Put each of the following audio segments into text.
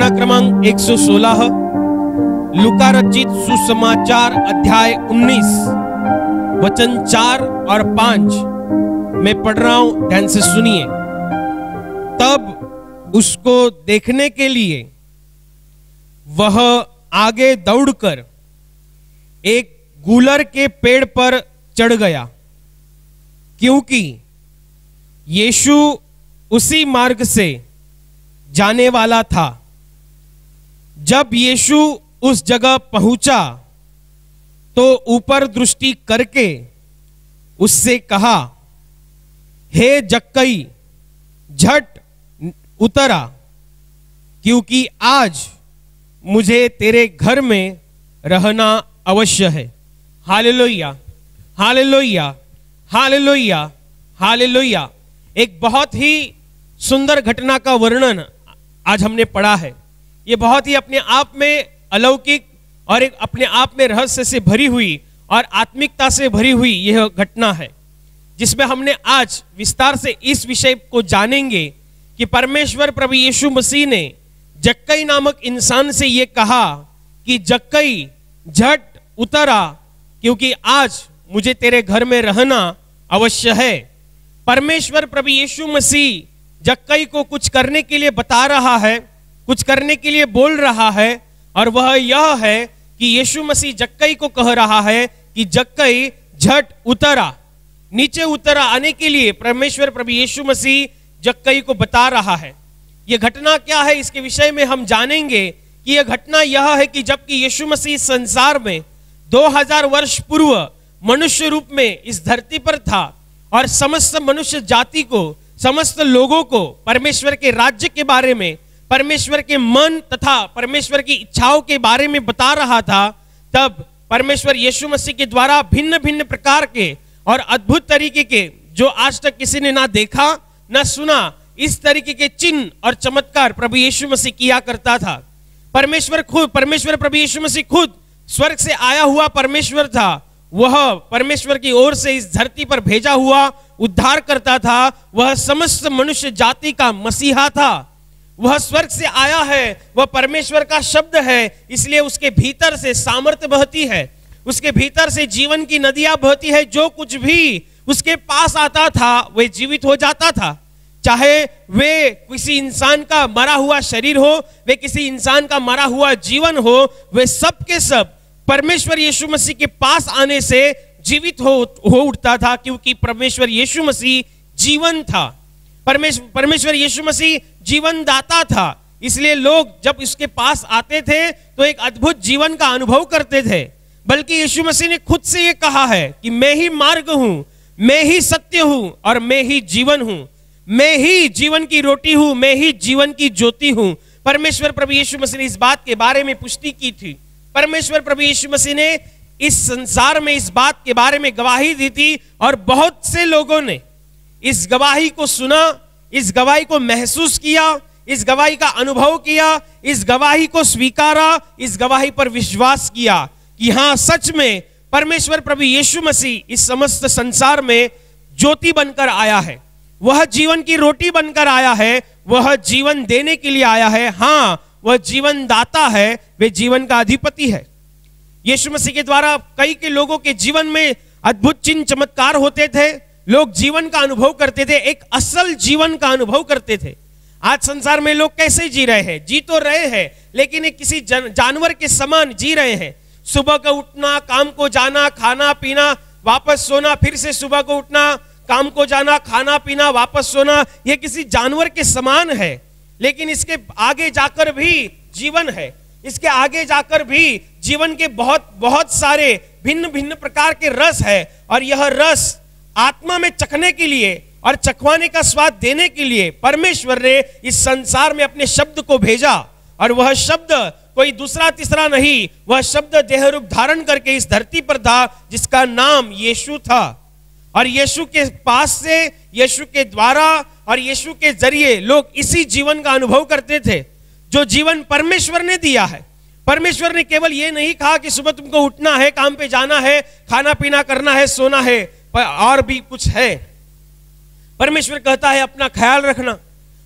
घटना क्रमांक 116, लूका रचित सुसमाचार अध्याय 19 वचन 4 और 5 मैं पढ़ रहा हूं, ध्यान से सुनिए। तब उसको देखने के लिए वह आगे दौड़कर एक गूलर के पेड़ पर चढ़ गया, क्योंकि यीशु उसी मार्ग से जाने वाला था। जब यीशु उस जगह पहुंचा तो ऊपर दृष्टि करके उससे कहा, हे जक्कई, झट उतरा, क्योंकि आज मुझे तेरे घर में रहना अवश्य है। Hallelujah, hallelujah, hallelujah, hallelujah. एक बहुत ही सुंदर घटना का वर्णन आज हमने पढ़ा है। ये बहुत ही अपने आप में अलौकिक और एक अपने आप में रहस्य से भरी हुई और आत्मिकता से भरी हुई यह घटना है, जिसमें हमने आज विस्तार से इस विषय को जानेंगे कि परमेश्वर प्रभु यीशु मसीह ने जक्कई नामक इंसान से यह कहा कि जक्कई, झट उतरा, क्योंकि आज मुझे तेरे घर में रहना अवश्य है। परमेश्वर प्रभु यीशु मसीह जक्कई को कुछ करने के लिए बता रहा है, कुछ करने के लिए बोल रहा है, और वह यह है कि यीशु मसीह जक्कई को कह रहा है कि जक्कई, झट उतरा। नीचे उतरा आने के लिए परमेश्वर प्रभु यीशु मसीह जक्कई को बता रहा है। यह घटना क्या है, इसके विषय में हम जानेंगे कि यह घटना यह है कि जबकि यीशु मसीह संसार में 2000 वर्ष पूर्व मनुष्य रूप में इस धरती पर था और समस्त मनुष्य जाति को, समस्त लोगों को परमेश्वर के राज्य के बारे में, परमेश्वर के मन तथा परमेश्वर की इच्छाओं के बारे में बता रहा था, तब परमेश्वर यीशु मसीह के द्वारा भिन्न भिन्न प्रकार के और अद्भुत तरीके के, जो आज तक किसी ने ना देखा ना सुना, इस तरीके के चिन्ह और चमत्कार प्रभु यीशु मसीह किया करता था। परमेश्वर प्रभु यीशु मसीह खुद स्वर्ग से आया हुआ परमेश्वर था। वह परमेश्वर की ओर से इस धरती पर भेजा हुआ उद्धार करता था। वह समस्त मनुष्य जाति का मसीहा था। वह स्वर्ग से आया है, वह परमेश्वर का शब्द है, इसलिए उसके भीतर से सामर्थ्य बहती है, उसके भीतर से जीवन की नदियां बहती है। जो कुछ भी उसके पास आता था वह जीवित हो जाता था, चाहे वे किसी इंसान का मरा हुआ शरीर हो, वे किसी इंसान का मरा हुआ जीवन हो, वे सब के सब परमेश्वर यीशु मसीह के पास आने से जीवित हो उठता था, क्योंकि परमेश्वर यीशु मसीह जीवन था। परमेश्वर यीशु मसीह जीवन दाता था, इसलिए लोग जब इसके पास आते थे तो एक अद्भुत जीवन का अनुभव करते थे। बल्कि यीशु मसीह ने खुद से ये कहा है कि मैं ही मार्ग हूं, मैं ही सत्य हूं और मैं ही जीवन हूं, मैं ही जीवन की रोटी हूं, मैं ही जीवन की ज्योति हूं। परमेश्वर प्रभु यीशु मसीह ने इस बात के बारे में पुष्टि की थी। परमेश्वर प्रभु यीशु मसीह ने इस संसार में इस बात के बारे में गवाही दी थी, और बहुत से लोगों ने इस गवाही को सुना, इस गवाही को महसूस किया, इस गवाही का अनुभव किया, इस गवाही को स्वीकारा, इस गवाही पर विश्वास किया कि हां, सच में परमेश्वर प्रभु यीशु मसीह इस समस्त संसार में ज्योति बनकर आया है, वह जीवन की रोटी बनकर आया है, वह जीवन देने के लिए आया है। हां, वह जीवन दाता है, वे जीवन का अधिपति है। यीशु मसीह के द्वारा कई के लोगों के जीवन में अद्भुत चिन्ह चमत्कार होते थे। लोग जीवन का अनुभव करते थे, एक असल जीवन का अनुभव करते थे। आज संसार में लोग कैसे जी रहे हैं? जी तो रहे हैं, लेकिन एक किसी जानवर के समान जी रहे हैं। सुबह को उठना, काम को जाना, खाना पीना, वापस सोना, फिर से सुबह को उठना, काम को जाना, खाना पीना, वापस सोना, यह किसी जानवर के समान है। लेकिन इसके आगे जाकर भी जीवन है, इसके आगे जाकर भी जीवन के बहुत बहुत सारे भिन्न भिन्न प्रकार के रस है, और यह रस आत्मा में चखने के लिए और चखवाने का स्वाद देने के लिए परमेश्वर ने इस संसार में अपने शब्द को भेजा। और वह शब्द कोई दूसरा तीसरा नहीं, वह शब्द देह रूप धारण करके इस धरती पर था, जिसका नाम यीशु था। और यीशु के पास से, यीशु के द्वारा और यीशु के जरिए लोग इसी जीवन का अनुभव करते थे, जो जीवन परमेश्वर ने दिया है। परमेश्वर ने केवल ये नहीं कहा कि सुबह तुमको उठना है, काम पे जाना है, खाना पीना करना है, सोना है, पर और भी कुछ है। परमेश्वर कहता है अपना ख्याल रखना,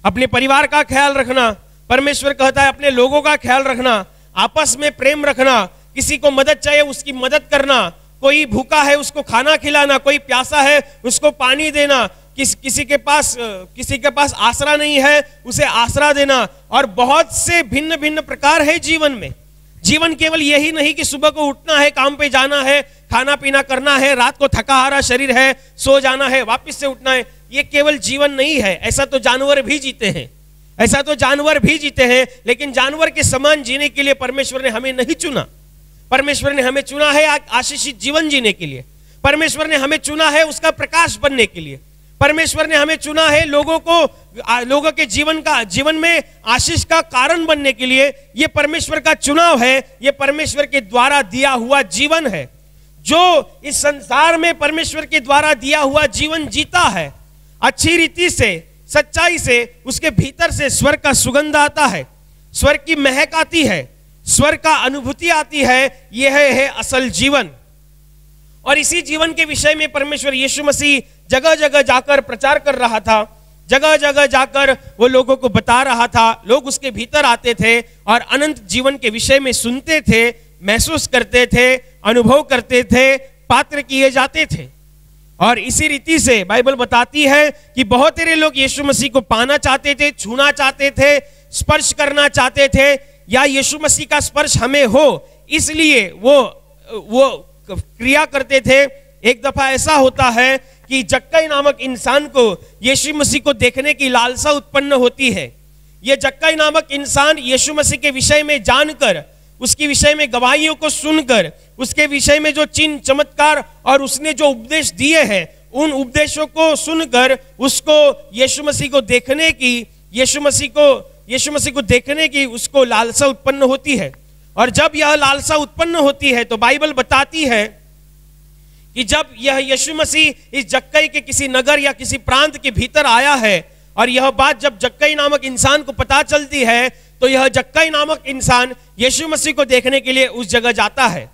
अपने परिवार का ख्याल रखना। परमेश्वर कहता है अपने लोगों का ख्याल रखना, आपस में प्रेम रखना, किसी को मदद चाहिए उसकी मदद करना, कोई भूखा है उसको खाना खिलाना, कोई प्यासा है उसको पानी देना, किसी के पास आसरा नहीं है उसे आसरा देना। और बहुत से भिन्न भिन्न प्रकार है जीवन में। जीवन केवल यही नहीं कि सुबह को उठना है, काम पे जाना है, खाना पीना करना है, रात को थका हारा शरीर है, सो जाना है, वापस से उठना है। ये केवल जीवन नहीं है। ऐसा तो जानवर भी जीते हैं, ऐसा तो जानवर भी जीते हैं, लेकिन जानवर के समान जीने के लिए परमेश्वर ने हमें नहीं चुना। परमेश्वर ने हमें चुना है आशीषित जीवन जीने के लिए। परमेश्वर ने हमें चुना है उसका प्रकाश बनने के लिए। परमेश्वर ने हमें चुना है लोगों के जीवन में आशीष का कारण बनने के लिए। यह परमेश्वर का चुनाव है, यह परमेश्वर के द्वारा दिया हुआ जीवन है। जो इस संसार में परमेश्वर के द्वारा दिया हुआ जीवन जीता है, अच्छी रीति से, सच्चाई से, उसके भीतर से स्वर्ग का सुगंध आता है, स्वर्ग की महक आती है, स्वर्ग का अनुभूति आती है। यह है असल जीवन। और इसी जीवन के विषय में परमेश्वर यीशु मसीह जगह जगह जाकर प्रचार कर रहा था, जगह जगह जाकर वो लोगों को बता रहा था। लोग उसके भीतर आते थे और अनंत जीवन के विषय में सुनते थे, महसूस करते थे, अनुभव करते थे, पात्र किए जाते थे। और इसी रीति से बाइबल बताती है कि बहुत सारे लोग यीशु मसीह को पाना चाहते थे, छूना चाहते थे, स्पर्श करना चाहते थे, या यीशु मसीह का स्पर्श हमें हो, इसलिए वो क्रिया करते थे। एक दफा ऐसा होता है कि जक्कई नामक इंसान को यीशु मसीह को देखने की लालसा उत्पन्न होती है। यह जक्कई नामक इंसान यीशु मसीह के विषय में जानकर, उसके विषय में गवाहियों को सुनकर, उसके विषय में जो चिन्ह चमत्कार और उसने जो उपदेश दिए हैं, उन उपदेशों को सुनकर उसको यीशु मसीह को देखने की उसको लालसा उत्पन्न होती है। और जब यह लालसा उत्पन्न होती है तो बाइबल बताती है कि जब यह यीशु मसीह इस जक्कई के किसी नगर या किसी प्रांत के भीतर आया है, और यह बात जब जक्कई नामक इंसान को पता चलती है, तो यह जक्कई नामक इंसान यीशु मसीह को देखने के लिए उस जगह जाता है।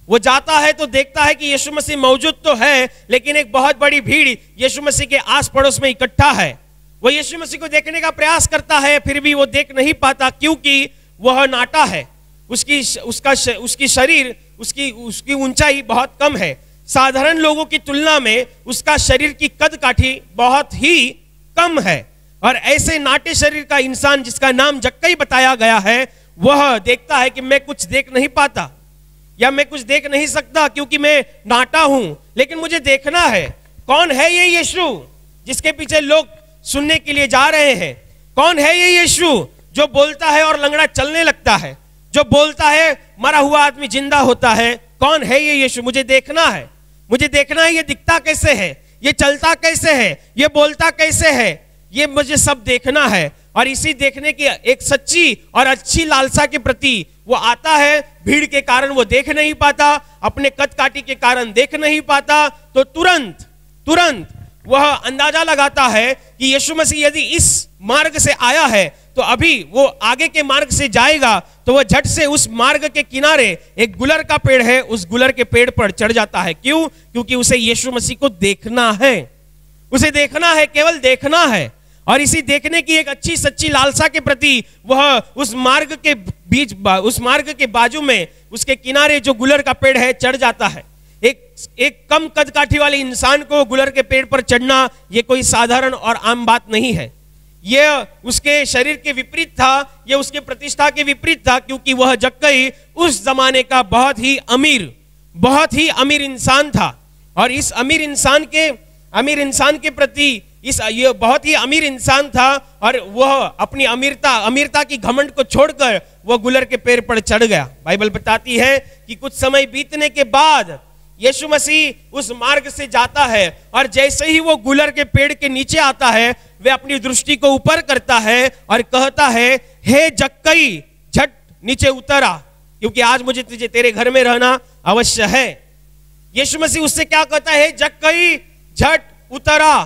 वो जाता है तो देखता है कि यीशु मसीह मौजूद तो है, लेकिन एक बहुत बड़ी भीड़ यीशु मसीह के आस पड़ोस में इकट्ठा है। वो यीशु मसीह को देखने का प्रयास करता है, फिर भी वो देख नहीं पाता, क्योंकि वह नाटा है। उसकी शरीर, उसकी ऊंचाई बहुत कम है। साधारण लोगों की तुलना में उसका शरीर की कद काठी बहुत ही कम है। और ऐसे नाटे शरीर का इंसान जिसका नाम जक्कई बताया गया है, वह देखता है कि मैं कुछ देख नहीं पाता या मैं कुछ देख नहीं सकता क्योंकि मैं नाटा हूं, लेकिन मुझे देखना है कौन है ये यीशु जिसके पीछे लोग सुनने के लिए जा रहे हैं। कौन है ये यीशु जो बोलता है और लंगड़ा चलने लगता है, जो बोलता है मरा हुआ आदमी जिंदा होता है। कौन है ये यीशु? मुझे देखना है, मुझे देखना है ये दिखता कैसे है, ये चलता कैसे है, ये बोलता कैसे है, ये मुझे सब देखना है। और इसी देखने की एक सच्ची और अच्छी लालसा के प्रति वो आता है। भीड़ के कारण वो देख नहीं पाता, अपने कद काठी के कारण देख नहीं पाता, तो तुरंत वह अंदाजा लगाता है कि यीशु मसीह यदि इस मार्ग से आया है तो अभी वो आगे के मार्ग से जाएगा। तो वह झट से उस मार्ग के किनारे एक गुलर का पेड़ है, उस गुलर के पेड़ पर चढ़ जाता है। क्यों? क्योंकि उसे यीशु मसीह को देखना है, उसे देखना है, केवल देखना है। और इसी देखने की एक अच्छी सच्ची लालसा के प्रति वह उस मार्ग के बाजू में, उसके किनारे जो गुलर का पेड़ है, चढ़ जाता है। एक कम कद काठी वाले इंसान को गुलर के पेड़ पर चढ़ना यह कोई साधारण और आम बात नहीं है। यह उसके शरीर के विपरीत था, यह उसके प्रतिष्ठा के विपरीत था, क्योंकि वह जक्कई उस जमाने का बहुत ही अमीर इंसान था। और इस अमीर इंसान के प्रति ये बहुत ही अमीर इंसान था, और वह अपनी अमीरता की घमंड को छोड़कर वह गुलर के पेड़ पर चढ़ गया। बाइबल बताती है कि कुछ समय बीतने के बाद यीशु मसीह उस मार्ग से जाता है, और जैसे ही वो गुलर के पेड़ के नीचे आता है, वह अपनी दृष्टि को ऊपर करता है और कहता है, हे जक्कई, झट नीचे उतर आ, क्योंकि आज मुझे तुझे तेरे घर में रहना अवश्य है। यीशु मसीह उससे क्या कहता है? जक्कई, झट उतर आ।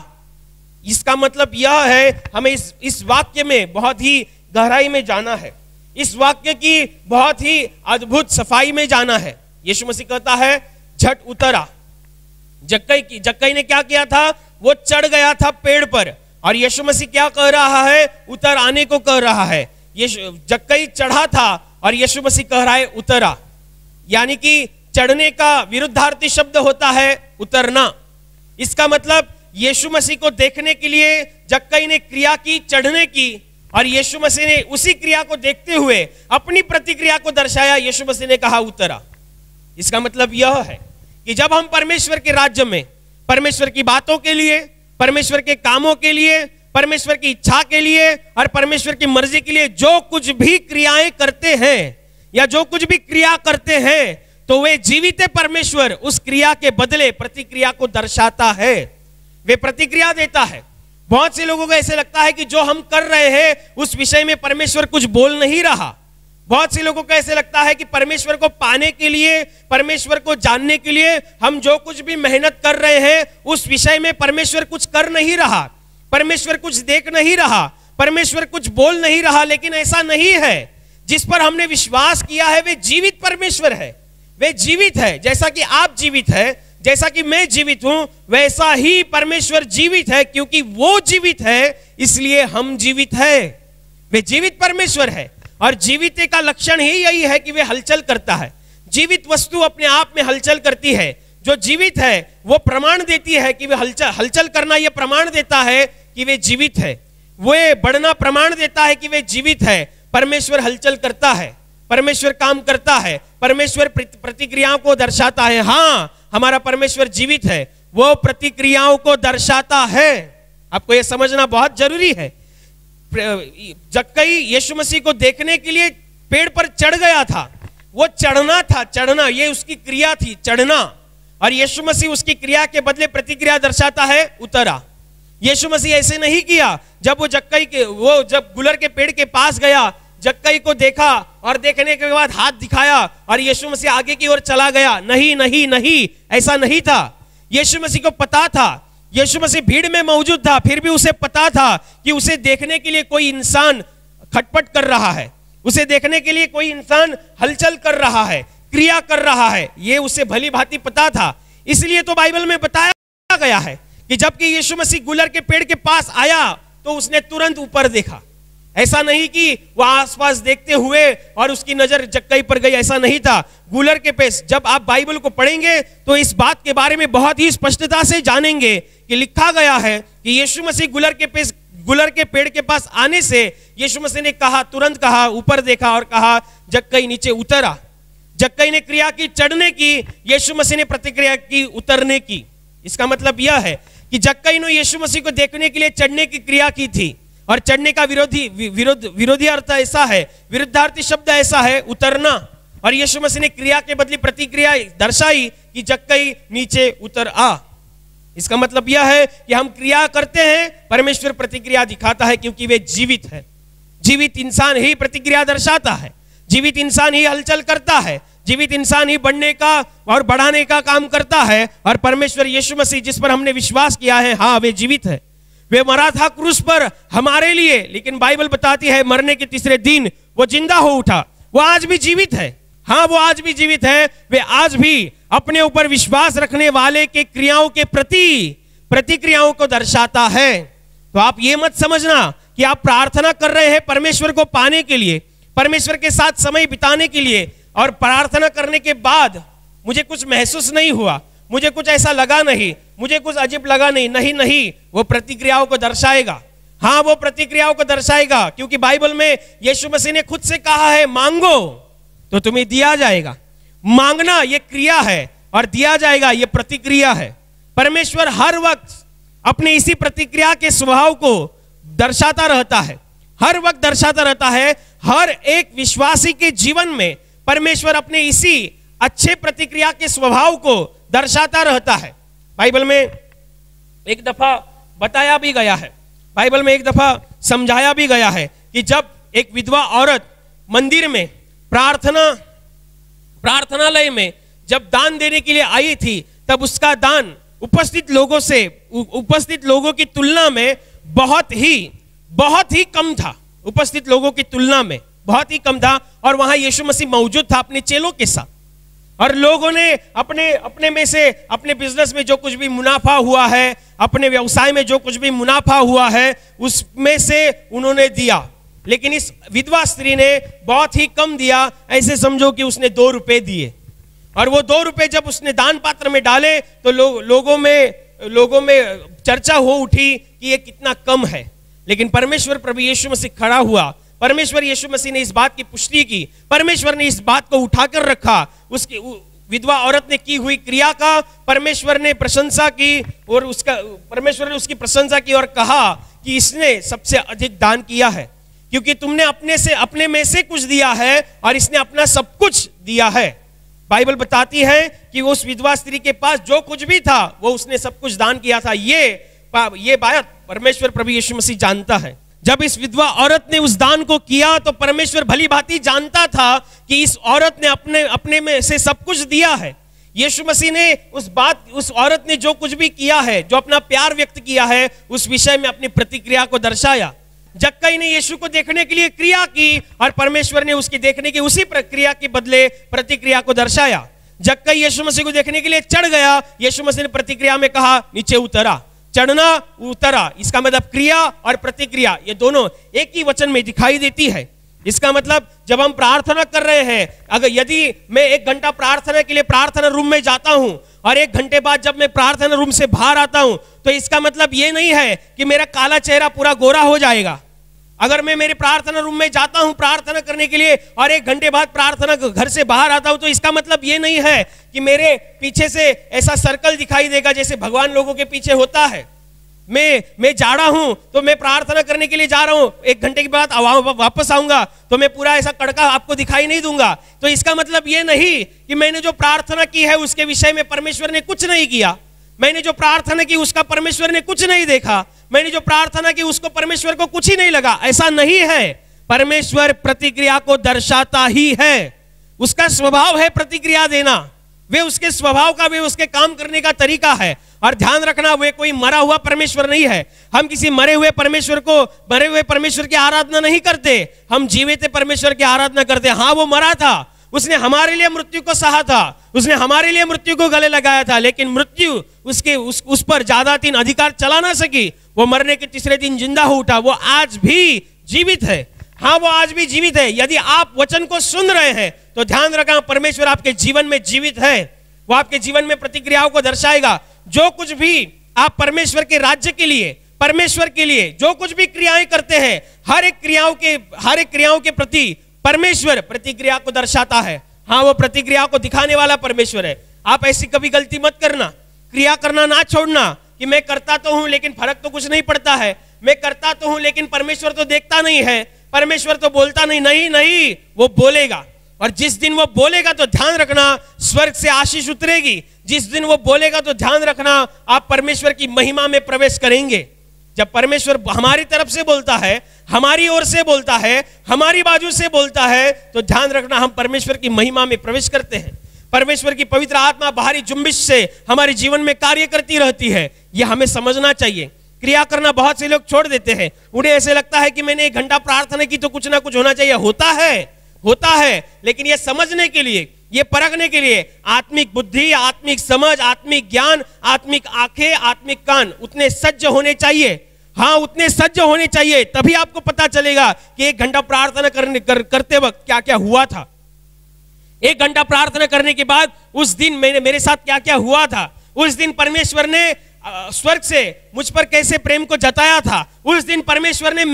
इसका मतलब यह है, हमें इस वाक्य में बहुत ही गहराई में जाना है, इस वाक्य की बहुत ही अद्भुत सफाई में जाना है। यीशु मसीह कहता है, झट उतरा। जक्कई ने क्या किया था? वो चढ़ गया था पेड़ पर, और यीशु मसीह क्या कह रहा है? उतर आने को कह रहा है। जक्कई चढ़ा था और यीशु मसीह कह रहा है उतरा, यानी कि चढ़ने का विरुद्धार्थी शब्द होता है उतरना। इसका मतलब यीशु मसीह को देखने के लिए जक्कई ने क्रिया की चढ़ने की, और यीशु मसीह ने उसी क्रिया को देखते हुए अपनी प्रतिक्रिया को दर्शाया। यीशु मसीह ने कहा उतरा। इसका मतलब यह है कि जब हम परमेश्वर के राज्य में परमेश्वर की बातों के लिए, परमेश्वर के कामों के लिए, परमेश्वर की इच्छा के लिए और परमेश्वर की मर्जी के लिए जो कुछ भी क्रियाएं करते हैं या जो कुछ भी क्रिया करते हैं, तो वे जीवित परमेश्वर उस क्रिया के बदले प्रतिक्रिया को दर्शाता है, वे प्रतिक्रिया देता है। बहुत से लोगों को ऐसे लगता है कि जो हम कर रहे हैं उस विषय में परमेश्वर कुछ बोल नहीं रहा। बहुत से लोगों को ऐसे लगता है कि परमेश्वर को पाने के लिए, परमेश्वर को जानने के लिए हम जो कुछ भी मेहनत कर रहे हैं उस विषय में परमेश्वर कुछ कर नहीं रहा, परमेश्वर कुछ देख नहीं रहा, परमेश्वर कुछ बोल नहीं रहा। लेकिन ऐसा नहीं है। जिस पर हमने विश्वास किया है वे जीवित परमेश्वर है, वे जीवित है। जैसा कि आप जीवित है, जैसा कि मैं जीवित हूं, वैसा ही परमेश्वर जीवित है। क्योंकि वो जीवित है इसलिए हम जीवित है। वे जीवित परमेश्वर है और जीवित का लक्षण ही यही है कि वे हलचल करता है। जीवित वस्तु अपने आप में हलचल करती है। जो जीवित है वो प्रमाण देती है कि वे हलचल करना, यह प्रमाण देता है कि वे जीवित है। वो बढ़ना प्रमाण देता है कि वे जीवित है। परमेश्वर हलचल करता है, परमेश्वर काम करता है, परमेश्वर प्रतिक्रियाओं को दर्शाता है। हाँ, हमारा परमेश्वर जीवित है, वो प्रतिक्रियाओं को दर्शाता है। आपको यह समझना बहुत जरूरी है। जक्कई यीशु मसीह को देखने के लिए पेड़ पर चढ़ गया था। वो चढ़ना था, चढ़ना, ये उसकी क्रिया थी, चढ़ना। और यीशु मसीह उसकी क्रिया के बदले प्रतिक्रिया दर्शाता है उतरा। यीशु मसीह ऐसे नहीं किया। जब वो जब गुलर के पेड़ के पास गया, जक्कई को देखा और देखने के बाद हाथ दिखाया और यीशु मसीह आगे की ओर चला गया। नहीं नहीं नहीं, ऐसा नहीं था। यीशु मसीह को पता था, यीशु मसीह भीड़ में मौजूद था, फिर भी उसे पता था कि उसे देखने के लिए कोई इंसान खटपट कर रहा है, उसे देखने के लिए कोई इंसान हलचल कर रहा है, क्रिया कर रहा है। ये उसे भली भांति पता था। इसलिए तो बाइबल में बताया गया है कि जबकि यीशु मसीह गुलर के पेड़ के पास आया तो उसने तुरंत ऊपर देखा। ऐसा नहीं कि वह आसपास देखते हुए और उसकी नजर जक्कई पर गई, ऐसा नहीं था। गुलर के पेड़, जब आप बाइबल को पढ़ेंगे तो इस बात के बारे में बहुत ही स्पष्टता से जानेंगे कि लिखा गया है कि यीशु मसीह गुलर के पेड़ के पास आने से यीशु मसीह ने कहा, तुरंत कहा, ऊपर देखा और कहा जक्कई नीचे उतरा। जक्कई ने क्रिया की चढ़ने की, यीशु मसीह ने प्रतिक्रिया की उतरने की। इसका मतलब यह है कि जक्कई ने यीशु मसीह को देखने के लिए चढ़ने की क्रिया की थी, और चढ़ने का विरोधी अर्थ ऐसा है, विरुद्धार्थी शब्द ऐसा है उतरना। और यीशु मसीह ने क्रिया के बदले प्रतिक्रिया दर्शाई कि जक्कई नीचे उतर आ। इसका मतलब यह है कि हम क्रिया करते हैं, परमेश्वर प्रतिक्रिया दिखाता है, क्योंकि वे जीवित है। जीवित इंसान ही प्रतिक्रिया दर्शाता है, जीवित इंसान ही हलचल करता है, जीवित इंसान ही बढ़ने का और बढ़ाने का काम करता है। और परमेश्वर यीशु मसीह जिस पर हमने विश्वास किया है, हाँ, वे जीवित है। वे मरा था क्रूस पर हमारे लिए, लेकिन बाइबल बताती है मरने के तीसरे दिन वो जिंदा हो उठा। वो आज भी जीवित है। हाँ, वो आज भी जीवित है। वे आज भी अपने ऊपर विश्वास रखने वाले के क्रियाओं के प्रति प्रतिक्रियाओं को दर्शाता है। तो आप ये मत समझना कि आप प्रार्थना कर रहे हैं परमेश्वर को पाने के लिए, परमेश्वर के साथ समय बिताने के लिए, और प्रार्थना करने के बाद मुझे कुछ महसूस नहीं हुआ, मुझे कुछ ऐसा लगा नहीं, मुझे कुछ अजीब लगा नहीं। नहीं नहीं, वो प्रतिक्रियाओं को दर्शाएगा। हाँ, वो प्रतिक्रियाओं को दर्शाएगा, क्योंकि बाइबल में यीशु मसीह ने खुद से कहा है, मांगो तो तुम्हें दिया जाएगा। मांगना ये क्रिया है और दिया जाएगा ये प्रतिक्रिया है। परमेश्वर हर वक्त अपने इसी प्रतिक्रिया के स्वभाव को दर्शाता रहता है, हर वक्त दर्शाता रहता है। हर एक विश्वासी के जीवन में परमेश्वर अपने इसी अच्छे प्रतिक्रिया के स्वभाव को दर्शाता रहता है। बाइबल में एक दफा बताया भी गया है, बाइबल में एक दफा समझाया भी गया है कि जब एक विधवा औरत मंदिर में प्रार्थनालय में जब दान देने के लिए आई थी, तब उसका दान उपस्थित लोगों की तुलना में बहुत ही कम था। उपस्थित लोगों की तुलना में बहुत ही कम था। और वहां यीशु मसीह मौजूद था अपने चेलों के साथ, और लोगों ने अपने में से, अपने बिजनेस में जो कुछ भी मुनाफा हुआ है, अपने व्यवसाय में जो कुछ भी मुनाफा हुआ है, उसमें से उन्होंने दिया। लेकिन इस विधवा स्त्री ने बहुत ही कम दिया। ऐसे समझो कि उसने 2 रुपए दिए, और वो 2 रुपए जब उसने दान पात्र में डाले तो लोगों में चर्चा हो उठी कि ये कितना कम है। लेकिन परमेश्वर प्रभु यीशु मसीह खड़ा हुआ, परमेश्वर यीशु मसीह ने इस बात की पुष्टि की, परमेश्वर ने इस बात को उठाकर रखा। उसकी विधवा औरत ने की हुई क्रिया का परमेश्वर ने प्रशंसा की, और परमेश्वर ने उसकी प्रशंसा की और कहा कि इसने सबसे अधिक दान किया है, क्योंकि तुमने अपने में से कुछ दिया है और इसने अपना सब कुछ दिया है। बाइबल बताती है कि उस विधवा स्त्री के पास जो कुछ भी था वो उसने सब कुछ दान किया था। ये बात परमेश्वर प्रभु यीशु मसीह जानता है। जब इस विधवा औरत ने उस दान को किया तो परमेश्वर भली भांति जानता था कि इस औरत ने अपने में से सब कुछ दिया है। यीशु मसीह ने उस औरत ने जो कुछ भी किया है, जो अपना प्यार व्यक्त किया है, उस विषय में अपनी प्रतिक्रिया को दर्शाया। जक्कई ने यीशु को देखने के लिए क्रिया की और परमेश्वर ने उसकी देखने की उसी प्रक्रिया के बदले प्रतिक्रिया को दर्शाया। जक्कई यीशु मसीह को देखने के लिए चढ़ गया, यीशु मसीह ने प्रतिक्रिया में कहा नीचे उतरा। चढ़ना, उतरा, इसका मतलब क्रिया और प्रतिक्रिया ये दोनों एक ही वचन में दिखाई देती है। इसका मतलब जब हम प्रार्थना कर रहे हैं, यदि मैं 1 घंटा प्रार्थना के लिए प्रार्थना रूम में जाता हूं और 1 घंटे बाद जब मैं प्रार्थना रूम से बाहर आता हूं, तो इसका मतलब ये नहीं है कि मेरा काला चेहरा पूरा गोरा हो जाएगा। अगर मैं मेरे प्रार्थना रूम में जाता हूं प्रार्थना करने के लिए और 1 घंटे बाद प्रार्थना घर से बाहर आता हूं, तो इसका मतलब ये नहीं है कि मेरे पीछे से ऐसा सर्कल दिखाई देगा जैसे भगवान लोगों के पीछे होता है। मैं जाड़ा हूं तो मैं प्रार्थना करने के लिए जा रहा हूं, 1 घंटे के बाद वापस आऊंगा तो मैं पूरा ऐसा कड़का आपको दिखाई नहीं दूंगा। तो इसका मतलब ये नहीं कि मैंने जो प्रार्थना की है उसके विषय में परमेश्वर ने कुछ नहीं किया, मैंने जो प्रार्थना की उसका परमेश्वर ने कुछ नहीं देखा, मैंने जो प्रार्थना की उसको परमेश्वर को कुछ ही नहीं लगा। ऐसा नहीं है। परमेश्वर प्रतिक्रिया को दर्शाता ही है। उसका स्वभाव है प्रतिक्रिया देना, वे उसके स्वभाव का, वे उसके काम करने का तरीका है। और ध्यान रखना, वे कोई मरा हुआ परमेश्वर नहीं है। हम किसी मरे हुए परमेश्वर की आराधना नहीं करते, हम जीवित परमेश्वर की आराधना करते। हाँ, वो मरा था, उसने हमारे लिए मृत्यु को सहा था, उसने हमारे लिए मृत्यु को गले लगाया था, लेकिन मृत्यु उस पर ज्यादा दिन अधिकार चला ना सकी। वो मरने के तीसरे दिन जिंदा हो उठा। वो आज भी जीवित है। हाँ, वो आज भी जीवित है। यदि आप वचन को सुन रहे हैं तो ध्यान रखना, परमेश्वर आपके जीवन में जीवित है। वो आपके जीवन में प्रतिक्रियाओं को दर्शाएगा। जो कुछ भी आप परमेश्वर के राज्य के लिए, परमेश्वर के लिए जो कुछ भी क्रियाएं करते हैं, हर एक क्रियाओं के प्रति परमेश्वर प्रतिक्रिया को दर्शाता है। हाँ, वो प्रतिक्रिया को दिखाने वाला परमेश्वर है। आप ऐसी कभी गलती मत करना, क्रिया करना ना छोड़ना कि मैं करता तो हूं लेकिन फर्क तो कुछ नहीं पड़ता है, मैं करता तो हूं लेकिन परमेश्वर तो देखता नहीं है, परमेश्वर तो बोलता नहीं। नहीं, वो बोलेगा। और जिस दिन वो बोलेगा तो ध्यान रखना स्वर्ग से आशीष उतरेगी। जिस दिन वो बोलेगा तो ध्यान रखना आप परमेश्वर की महिमा में प्रवेश करेंगे। जब परमेश्वर हमारी तरफ से बोलता है, हमारी ओर से बोलता है, हमारी बाजू से बोलता है, तो ध्यान रखना हम परमेश्वर की महिमा में प्रवेश करते हैं। परमेश्वर की पवित्र आत्मा बाहरी जुम्बिश से हमारे जीवन में कार्य करती रहती है। यह हमें समझना चाहिए। क्रिया करना बहुत से लोग छोड़ देते हैं। उन्हें ऐसे लगता है कि मैंने 1 घंटा प्रार्थना की तो कुछ ना कुछ होना चाहिए। होता है, लेकिन यह समझने के लिए, ये परखने के लिए आत्मिक बुद्धि, आत्मिक समझ, आत्मिक ज्ञान, आत्मिक आंखें, आत्मिक कान उतने सज्ज होने चाहिए। हाँ, उतने सज्ज होने चाहिए, तभी आपको पता चलेगा कि 1 घंटा प्रार्थना करते वक्त क्या क्या हुआ था। 1 घंटा प्रार्थना करने के बाद उस दिन मेरे साथ क्या क्या हुआ था। उस दिन परमेश्वर ने स्वर्ग से मुझ पर कैसे प्रेम को जताया था। उस दिन परमेश्वर ने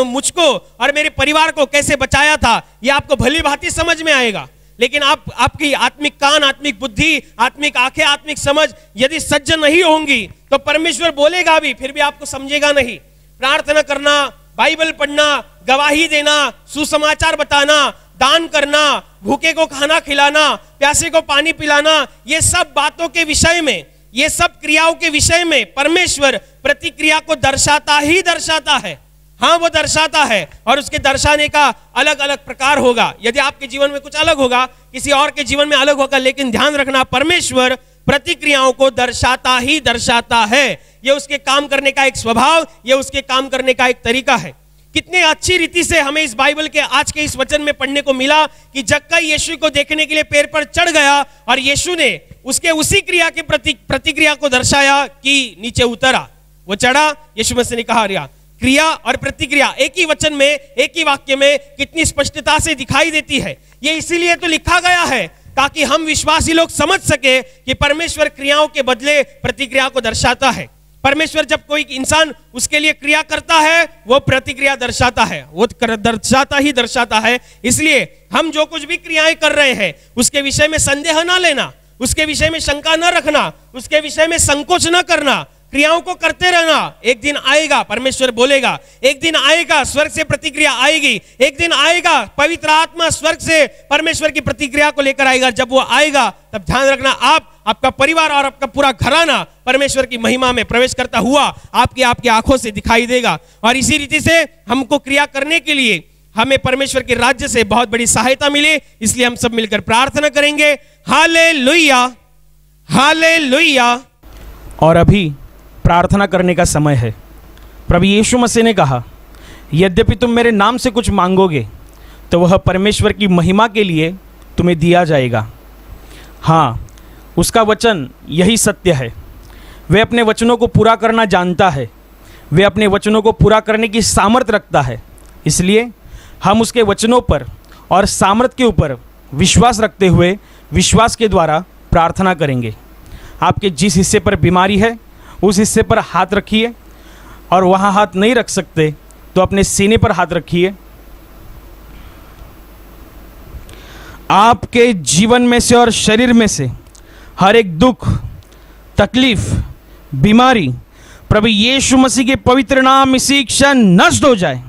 मुझको और मेरे परिवार को कैसे बचाया था। यह आपको भली भांति समझ में आएगा। लेकिन आपकी आत्मिक कान, आत्मिक बुद्धि, आत्मिक आंखें, आत्मिक समझ यदि सज्ज नहीं होंगी तो परमेश्वर बोलेगा भी, फिर भी आपको समझेगा नहीं। प्रार्थना करना, बाइबल पढ़ना, गवाही देना, सुसमाचार बताना, दान करना, भूखे को खाना खिलाना, प्यासे को पानी पिलाना, ये सब बातों के विषय में, ये सब क्रियाओं के विषय में परमेश्वर प्रतिक्रिया को दर्शाता ही दर्शाता है। हाँ, वो दर्शाता है और उसके दर्शाने का अलग अलग प्रकार होगा। यदि आपके जीवन में कुछ अलग होगा, किसी और के जीवन में अलग होगा, लेकिन ध्यान रखना परमेश्वर प्रतिक्रियाओं को दर्शाता ही दर्शाता है। यह उसके काम करने का एक स्वभाव, यह उसके काम करने का एक तरीका है। कितने अच्छी रीति से हमें इस बाइबल के आज के इस वचन में पढ़ने को मिला कि जक्कई यीशु को देखने के लिए पेड़ पर चढ़ गया और यीशु ने उसके उसी क्रिया के प्रतिक्रिया को दर्शाया कि नीचे उतरा। वो चढ़ा, यीशु मसीह ने कहा क्रिया और प्रतिक्रिया एक ही वचन में, एक ही वाक्य में कितनी स्पष्टता से दिखाई देती है। ये इसीलिए तो लिखा गया है ताकि हम विश्वासी लोग समझ सके कि परमेश्वर क्रियाओं के बदले प्रतिक्रिया को दर्शाता है। परमेश्वर जब कोई इंसान उसके लिए क्रिया करता है वो प्रतिक्रिया दर्शाता है, वो दर्शाता है। इसलिए हम जो कुछ भी क्रियाएं कर रहे हैं उसके विषय में संदेह ना लेना, उसके विषय में शंका न रखना, उसके विषय में संकोच न करना, क्रियाओं को करते रहना। एक दिन आएगा परमेश्वर बोलेगा, एक दिन आएगा स्वर्ग से प्रतिक्रिया आएगी, एक दिन आएगा पवित्र आत्मा स्वर्ग से परमेश्वर की प्रतिक्रिया को लेकर आएगा। जब वो आएगा तब ध्यान रखना आपका परिवार और आपका पूरा घराना परमेश्वर की महिमा में प्रवेश करता हुआ आपकी आंखों से दिखाई देगा। और इसी रीति से हमको क्रिया करने के लिए हमें परमेश्वर के राज्य से बहुत बड़ी सहायता मिले, इसलिए हम सब मिलकर प्रार्थना करेंगे। Hallelujah, hallelujah. और अभी प्रार्थना करने का समय है। प्रभु यीशु मसीह ने कहा, यद्यपि तुम मेरे नाम से कुछ मांगोगे तो वह परमेश्वर की महिमा के लिए तुम्हें दिया जाएगा। हाँ, उसका वचन यही सत्य है। वह अपने वचनों को पूरा करना जानता है, वह अपने वचनों को पूरा करने की सामर्थ रखता है। इसलिए हम उसके वचनों पर और सामर्थ के ऊपर विश्वास रखते हुए विश्वास के द्वारा प्रार्थना करेंगे। आपके जिस हिस्से पर बीमारी है उस हिस्से पर हाथ रखिए, और वहाँ हाथ नहीं रख सकते तो अपने सीने पर हाथ रखिए। आपके जीवन में से और शरीर में से हर एक दुख, तकलीफ, बीमारी प्रभु यीशु मसीह के पवित्र नाम इसी क्षण नष्ट हो जाए।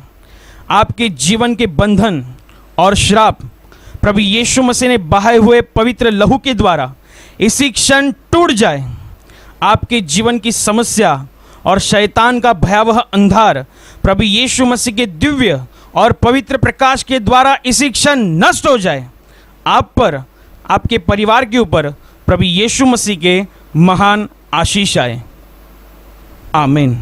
आपके जीवन के बंधन और श्राप प्रभु यीशु मसीह ने बहाए हुए पवित्र लहू के द्वारा इसी क्षण टूट जाए। आपके जीवन की समस्या और शैतान का भयावह अंधार प्रभु यीशु मसीह के दिव्य और पवित्र प्रकाश के द्वारा इसी क्षण नष्ट हो जाए। आप पर, आपके परिवार के ऊपर प्रभु यीशु मसीह के महान आशीष आए। आमीन।